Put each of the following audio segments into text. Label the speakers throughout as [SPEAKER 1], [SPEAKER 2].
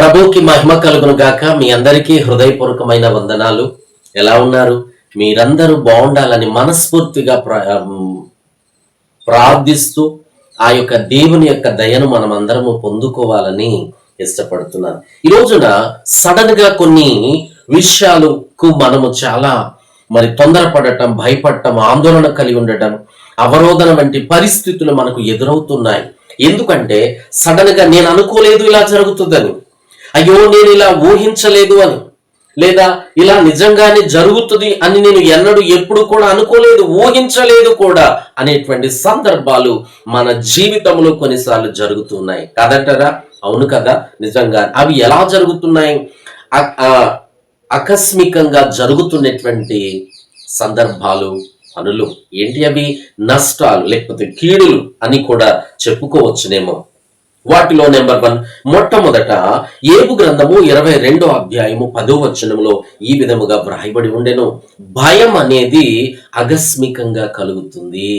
[SPEAKER 1] ప్రభుకి మహిమ కలుగును గాక. మీ అందరికీ హృదయపూర్వకమైన వందనాలు. ఎలా ఉన్నారు? మీరందరూ బాగుండాలని మనస్ఫూర్తిగా ప్రార్థిస్తూ ఆ యొక్క దేవుని యొక్క దయను మనం అందరము పొందుకోవాలని ఇష్టపడుతున్నాను. ఈ రోజున సడన్ గా కొన్ని విషయాలకు మనము చాలా తొందరపడటం, భయపడటం, ఆందోళన కలిగి ఉండటం, అవరోధన వంటి పరిస్థితులు మనకు ఎదురవుతున్నాయి. ఎందుకంటే సడన్ గా నేను అనుకోలేదు ఇలా జరుగుతుందని, అయ్యో నేను ఇలా ఊహించలేదు అని, లేదా ఇలా నిజంగానే జరుగుతుంది అని నేను ఎప్పుడు కూడా అనుకోలేదు, ఊహించలేదు కూడా అనేటువంటి సందర్భాలు మన జీవితంలో కొన్నిసార్లు జరుగుతున్నాయి కదంటారా? అవును కదా, నిజంగా అవి ఎలా జరుగుతున్నాయి? ఆకస్మికంగా జరుగుతున్నటువంటి సందర్భాలు, పనులు ఏంటి అవి? నష్టాలు లేకపోతే కీడులు అని కూడా చెప్పుకోవచ్చునేమో. వాటిలో నెంబర్ 1, మొట్టమొదట ఏబు గ్రంథము 22వ అధ్యాయము 10వ వచనంలో ఈ విధముగా వ్రాయబడి ఉండెను, భయం అనేది ఆకస్మికంగా కలుగుతుంది.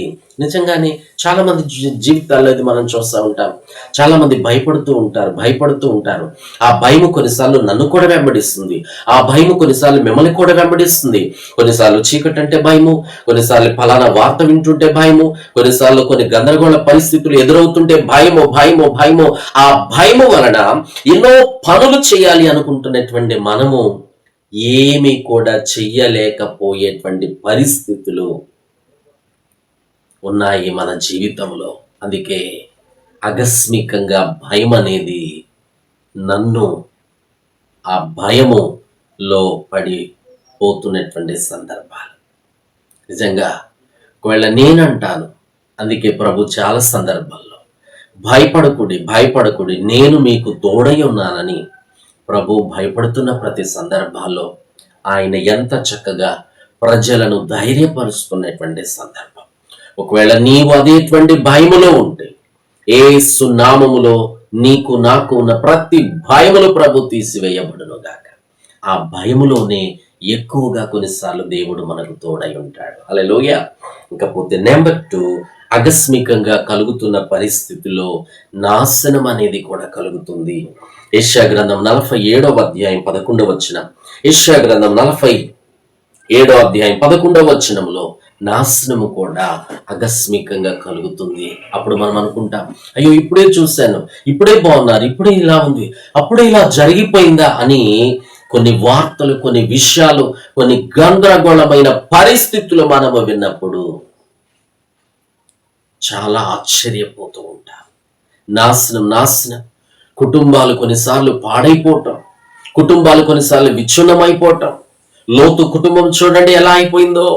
[SPEAKER 1] నిజంగానే చాలా మంది జీవితాల్లో ఇది మనం చూస్తూ ఉంటాం. చాలా మంది భయపడుతూ ఉంటారు. ఆ భయము కొన్నిసార్లు నన్ను కూడా వెంబడిస్తుంది, ఆ భయము కొన్నిసార్లు మిమ్మల్ని కూడా వెంబడిస్తుంది. కొన్నిసార్లు చీకటి అంటే భయము, కొన్నిసార్లు ఫలానా వార్త వింటుంటే భయము, కొన్నిసార్లు కొన్ని గందరగోళ పరిస్థితులు ఎదురవుతుంటే భయము. ఆ భయము వలన ఎన్నో పనులు చేయాలి అనుకుంటున్నటువంటి మనము ఏమీ కూడా చెయ్యలేకపోయేటువంటి పరిస్థితులు ఉన్నాయి మన జీవితంలో. అందుకే ఆకస్మికంగా భయం అనేది నన్ను ఆ భయములో పడిపోతున్నటువంటి సందర్భాలు నిజంగా ఒకవేళ నేనంటాను. అందుకే ప్రభు చాలా సందర్భాల్లో భయపడకుడి నేను మీకు తోడై ఉన్నానని ప్రభు భయపడుతున్న ప్రతి సందర్భాల్లో ఆయన ఎంత చక్కగా ప్రజలను ధైర్యపరుస్తున్నటువంటి సందర్భం. ఒకవేళ నీవు అదేటువంటి భయములో ఉంటే, యేసు నామములో నీకు నాకు ఉన్న ప్రతి భయములు ప్రభు తీసివేయబడును గాక. ఆ భయములోనే ఎక్కువగా కొన్నిసార్లు దేవుడు మనకు తోడై ఉంటాడు. హల్లెలూయా. ఇకపోతే నెంబర్ 2, ఆకస్మికంగా కలుగుతున్న పరిస్థితిలో నాశనం అనేది కూడా కలుగుతుంది. యెషయా గ్రంథం 47వ అధ్యాయం 11వ వచనం. యెషయా గ్రంథం 47వ అధ్యాయం 11వ వచనంలో నాశనము కూడా ఆకస్మికంగా కలుగుతుంది. అప్పుడు మనం అనుకుంటాం, అయ్యో ఇప్పుడే చూశాను, ఇప్పుడే బాగున్నారు, ఇప్పుడే ఇలా ఉంది, అప్పుడే ఇలా జరిగిపోయిందా అని కొన్ని వార్తలు, కొన్ని విషయాలు, కొన్ని గందరగోళమైన పరిస్థితులు మనము విన్నప్పుడు చాలా ఆశ్చర్యపోతూ ఉంటాం. నాశనం, కుటుంబాలు కొన్నిసార్లు పాడైపోవటం, కుటుంబాలు కొన్నిసార్లు విచ్ఛిన్నమైపోవటం. లోతు కుటుంబం చూడండి ఎలా అయిపోయిందో.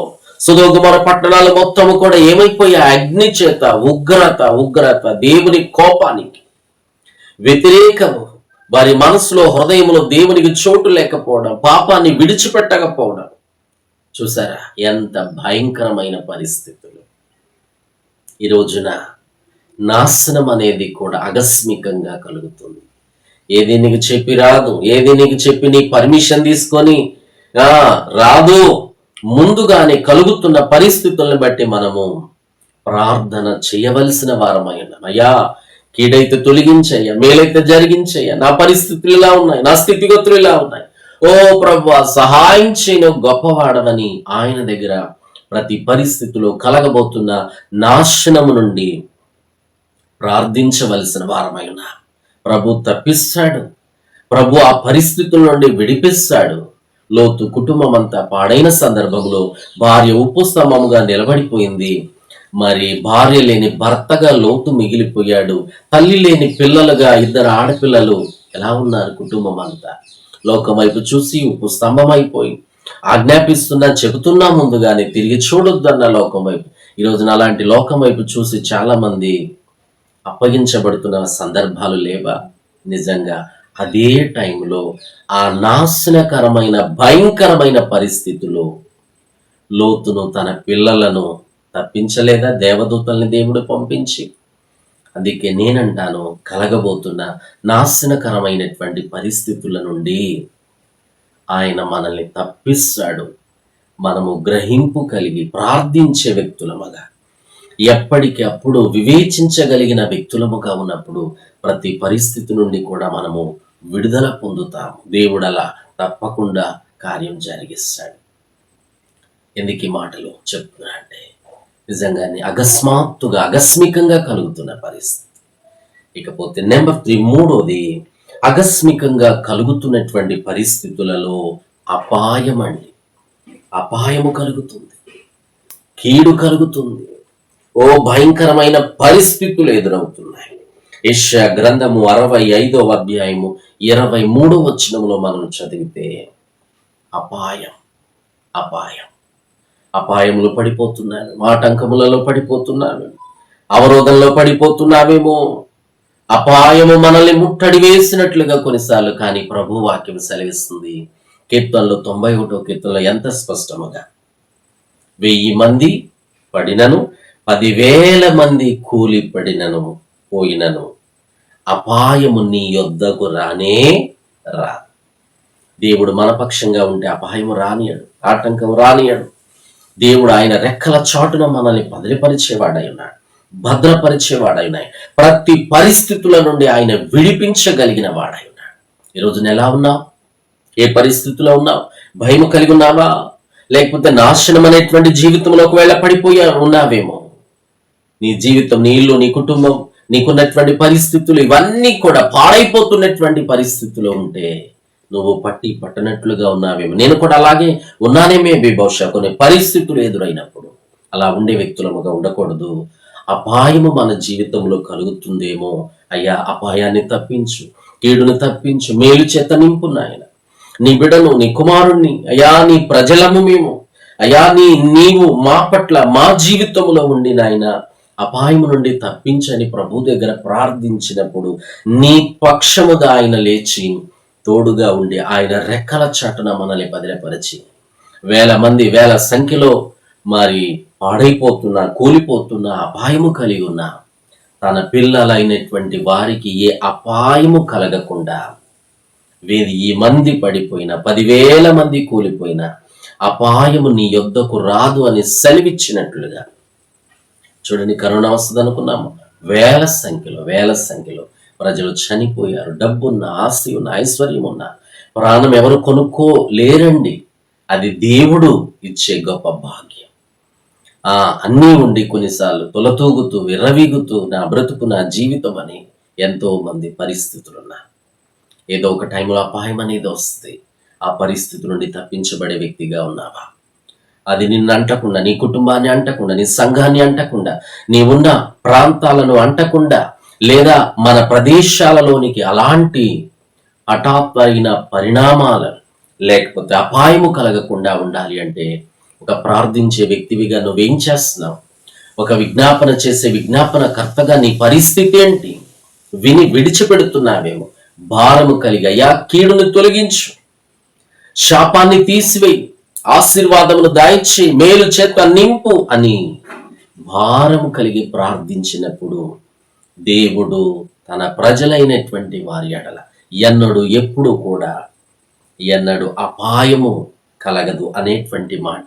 [SPEAKER 1] సొదొమ గొమొర్రా పట్టణాలు మొత్తము కూడా ఏమైపోయా? అగ్ని చేత, ఉగ్రత, దేవుని కోపానికి వ్యతిరేకము. వారి మనసులో, హృదయంలో దేవునికి చోటు లేకపోవడం, పాపాన్ని విడిచిపెట్టకపోవడం. చూసారా ఎంత భయంకరమైన పరిస్థితులు. ఈ రోజున నాశనం అనేది కూడా ఆకస్మికంగా కలుగుతుంది. ఏది నీకు చెప్పి రాదు, ఏది నీకు చెప్పి నీ పర్మిషన్ తీసుకొని రాదు. ముందుగానే కలుగుతున్న పరిస్థితులను బట్టి మనము ప్రార్థన చేయవలసిన వారమై ఉన్నాం. అయ్యా కీడైతే తొలగించయ్యా, మేలైతే జరిగించయ్యా, నా పరిస్థితులు ఇలా ఉన్నాయి, నా స్థితిగతులు ఇలా ఉన్నాయి, ఓ ప్రభువా సహాయం చేయను గొప్పవాడవని ఆయన దగ్గర ప్రతి పరిస్థితిలో కలగబోతున్న నాశనము నుండి ప్రార్థించవలసిన వారమై ఉన్నా. ప్రభు తప్పిస్తాడు, ప్రభు ఆ పరిస్థితుల నుండి విడిపిస్తాడు. లోతు కుటుంబం అంతా పాడైన సందర్భంలో భార్య ఉప్పు స్తంభముగా నిలబడిపోయింది. మరి భార్య లేని భర్తగా లోతు మిగిలిపోయాడు. తల్లి లేని పిల్లలుగా 2 ఆడపిల్లలు ఎలా ఉన్నారు? కుటుంబం అంతా లోకం వైపు చూసి ఉప్పు స్తంభం అయిపోయి, ఆజ్ఞాపిస్తున్నా, చెబుతున్నా ముందుగానే తిరిగి చూడొద్దన్న లోకం వైపు. ఈరోజున అలాంటి లోకం వైపు చూసి చాలా మంది అప్పగించబడుతున్న సందర్భాలు లేవా? నిజంగా అదే టైంలో ఆ నాశనకరమైన భయంకరమైన పరిస్థితుల్లో లోతును తన పిల్లలను తప్పించలేదా? దేవదూతల్ని దేవుడు పంపించి. అందుకే నేనంటాను, కలగబోతున్న నాశనకరమైనటువంటి పరిస్థితుల నుండి ఆయన మనల్ని తప్పిస్తాడు. మనము గ్రహింపు కలిగి ప్రార్థించే వ్యక్తులముగా, ఎప్పటికి అప్పుడు వివేచించగలిగిన వ్యక్తులముగా ఉన్నప్పుడు ప్రతి పరిస్థితి నుండి కూడా మనము విడుదల పొందుతాము. దేవుడు అలా తప్పకుండా కార్యం జరిగిస్తాడు. ఎందుకు ఈ మాటలు చెప్తున్నా అంటే, నిజంగానే అకస్మాత్తుగా ఆకస్మికంగా కలుగుతున్న పరిస్థితి. ఇకపోతే నెంబర్ 3, మూడోది, ఆకస్మికంగా కలుగుతున్నటువంటి పరిస్థితులలో అపాయం అండి. అపాయము కలుగుతుంది, కీడు కలుగుతుంది. ఓ భయంకరమైన పరిస్థితులు ఎదురవుతున్నాయి. యెషయా గ్రంథము 65వ అధ్యాయము 23వ వచనములో మనం చదివితే అపాయం, అపాయం, అపాయములు పడిపోతున్నాను, ఆటంకములలో పడిపోతున్నాను, అవరోధంలో పడిపోతున్నావేమో. అపాయము మనల్ని ముట్టడి వేసినట్లుగా కొన్నిసార్లు, కానీ ప్రభు వాక్యం సెలవిస్తుంది కీర్తనలో 91వ కీర్తనలో ఎంత స్పష్టముగా, 1000 మంది పడినను 10,000 మంది కూలి పడినను పోయినను అపాయము నీ యొద్దకు రానే రా. దేవుడు మన పక్షంగా ఉంటే అపాయము రానియడు, ఆటంకం రానియడు. దేవుడు ఆయన రెక్కల చాటున మనల్ని బదిలిపరిచేవాడై ఉన్నాడు, భద్రపరిచేవాడై ఉన్నాయి. ప్రతి పరిస్థితుల నుండి ఆయన విడిపించగలిగిన వాడై ఉన్నాడు. ఈరోజు ఎలా ఉన్నావు? ఏ పరిస్థితిలో ఉన్నావు? భయం కలిగి ఉన్నావా? లేకపోతే నాశనం అనేటువంటి జీవితంలో ఒకవేళ ఉన్నావేమో. నీ జీవితం, నీ ఇల్లు, నీ కుటుంబం, నీకున్నటువంటి పరిస్థితులు ఇవన్నీ కూడా పాడైపోతున్నటువంటి పరిస్థితిలో ఉంటే నువ్వు పట్టనట్లుగా ఉన్నావేమో. నేను కూడా అలాగే ఉన్నానేమే. బహుశా కొన్ని పరిస్థితులు ఎదురైనప్పుడు అలా ఉండే వ్యక్తులముగా ఉండకూడదు. అపాయము మన జీవితంలో కలుగుతుందేమో. అయ్యా, అపాయాన్ని తప్పించు, కీడును తప్పించు, మేలు చేత నింపు నాయన. నీ బిడను, నీ కుమారుణ్ణి, అయ్యా నీ ప్రజలము మేము, అయ్యా నీవు మా పట్ల, మా జీవితంలో ఉండి నాయన అపాయము నుండి తప్పించని ప్రభు దగ్గర ప్రార్థించినప్పుడు నీ పక్షముగా ఆయన లేచి తోడుగా ఉండి ఆయన రెక్కల చాటున మనల్ని భద్రపరిచి, 1000 మంది 1000 సంఖ్యలో మరి పాడైపోతున్న, కూలిపోతున్న, అపాయము కలిగి ఉన్న తన పిల్లలైనటువంటి వారికి ఏ అపాయము కలగకుండా, 1000 మంది పడిపోయినా 10,000 మంది కూలిపోయినా అపాయము నీ యొద్దకు రాదు అని సెలవిచ్చినట్లుగా. చూడండి, కరోనా వస్తుంది అనుకున్నాము, 1000 సంఖ్యలో ప్రజలు చనిపోయారు. డబ్బున్న, ఆస్తి ఉన్న, ఐశ్వర్యం ఉన్న, ప్రాణం ఎవరు కొనుక్కోలేరండి. అది దేవుడు ఇచ్చే గొప్ప భాగ్యం. అన్నీ ఉండి కొన్నిసార్లు తొలతూగుతూ విర్రవీగుతూ నా బ్రతుకు, నా జీవితం అని ఎంతో మంది పరిస్థితులున్నారు. ఏదో ఒక టైంలో అపాయం అనేది వస్తుంది. ఆ పరిస్థితి నుండి తప్పించబడే వ్యక్తిగా ఉన్నావా? అది నిన్ను అంటకుండా, నీ కుటుంబాన్ని అంటకుండా, నీ సంఘాన్ని అంటకుండా, నీవున్న ప్రాంతాలను అంటకుండా, లేదా మన ప్రదేశాలలోనికి అలాంటి హఠాత్తైన పరిణామాలు లేకపోతే అపాయము కలగకుండా ఉండాలి అంటే ఒక ప్రార్థించే వ్యక్తివిగా నువ్వేం చేస్తున్నావు? ఒక విజ్ఞాపన చేసే విజ్ఞాపన కర్తగా నీ పరిస్థితి ఏంటి? విడిచిపెడుతున్నావేమో. భారము కలిగి, అయ్యా కీడును తొలగించు, శాపాన్ని తీసివేయి, ఆశీర్వాదమును దాయిచ్చి, మేలు చేత నింపు అని భారము కలిగి ప్రార్థించినప్పుడు దేవుడు తన ప్రజలైనటువంటి వారి ఎడల ఎన్నడూ అపాయము కలగదు అనేటువంటి మాట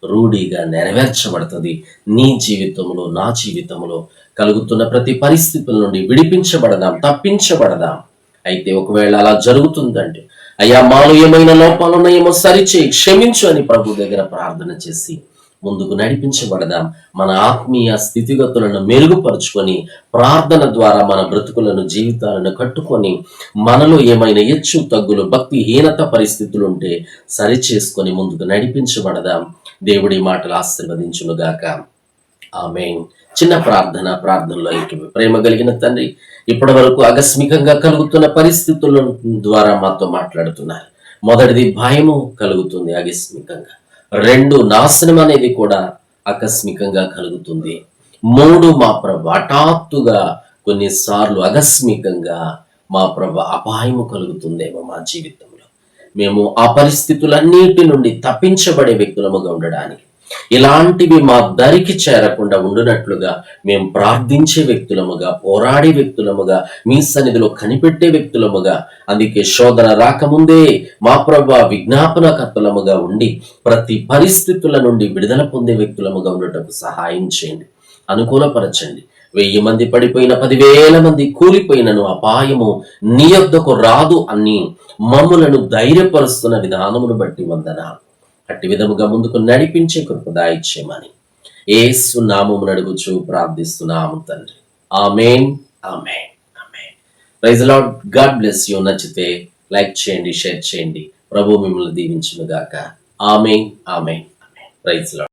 [SPEAKER 1] రూఢిగా నెరవేర్చబడుతుంది. నీ జీవితంలో, నా జీవితంలో కలుగుతున్న ప్రతి పరిస్థితుల నుండి విడిపించబడదాం, తప్పించబడదాం. అయితే ఒకవేళ అలా జరుగుతుందంటే, అయ్యా మాలో ఏమైనా లోపాలు ఉన్నాయేమో సరిచేయి, క్షమించు అని ప్రభు దగ్గర ప్రార్థన చేసి ముందుకు నడిపించబడదాం. మన ఆత్మీయ స్థితిగతులను మెరుగుపరుచుకొని ప్రార్థన ద్వారా మన బ్రతుకులను, జీవితాలను కట్టుకొని మనలో ఏమైనా హెచ్చు తగ్గులు, భక్తిహీనత పరిస్థితులు ఉంటే సరిచేసుకొని ముందుకు నడిపించబడదాం. దేవుడి మాటలు ఆశీర్వదించునుగాక. ఆమేన్. చిన్న ప్రార్థనలో ప్రేమ కలిగిన తండ్రి, ఇప్పటి వరకు ఆకస్మికంగా కలుగుతున్న పరిస్థితుల ద్వారా మాతో మాట్లాడుతున్నారు. మొదటిది భయము కలుగుతుంది ఆకస్మికంగా. 2 నాశనం అనేది కూడా ఆకస్మికంగా కలుగుతుంది. 3 మా ప్రభు హఠాత్తుగా కొన్నిసార్లు ఆకస్మికంగా మా ప్రభు అపాయము కలుగుతుందేమో మా జీవితంలో. మేము ఆ పరిస్థితులన్నిటి నుండి తప్పించబడే వ్యక్తులముగా ఉండడానికి, ఇలాంటివి మా దరికి చేరకుండా ఉండునట్లుగా మేము ప్రార్థించే వ్యక్తులముగా, పోరాడే వ్యక్తులముగా, మీ సన్నిధిలో కనిపెట్టే వ్యక్తులముగా, అందుకే శోధన రాకముందే మా ప్రభు విజ్ఞాపనకర్తలముగా ఉండి ప్రతి పరిస్థితుల నుండి విడుదల పొందే వ్యక్తులముగా ఉండటకు సహాయం చేయండి, అనుకూలపరచండి. 1000 మంది పడిపోయిన 10,000 మంది కూలిపోయినను అపాయము నీ యొద్దకు రాదు అని మమ్ములను ధైర్యపరుస్తున్న విధానమును బట్టి వందనాలు. అట్టి విధముగా ముందుకు నడిపించే కృప దయచేయమని యేసు నామమున అడుగుచు ప్రార్థిస్తున్నాము తండ్రి. Amen, amen, amen. Praise the Lord. God bless you. నచ్చితే లైక్ చేయండి, షేర్ చేయండి. ప్రభు మిమ్మల్ని దీవించును గాక. Amen, amen, amen. Praise the lord.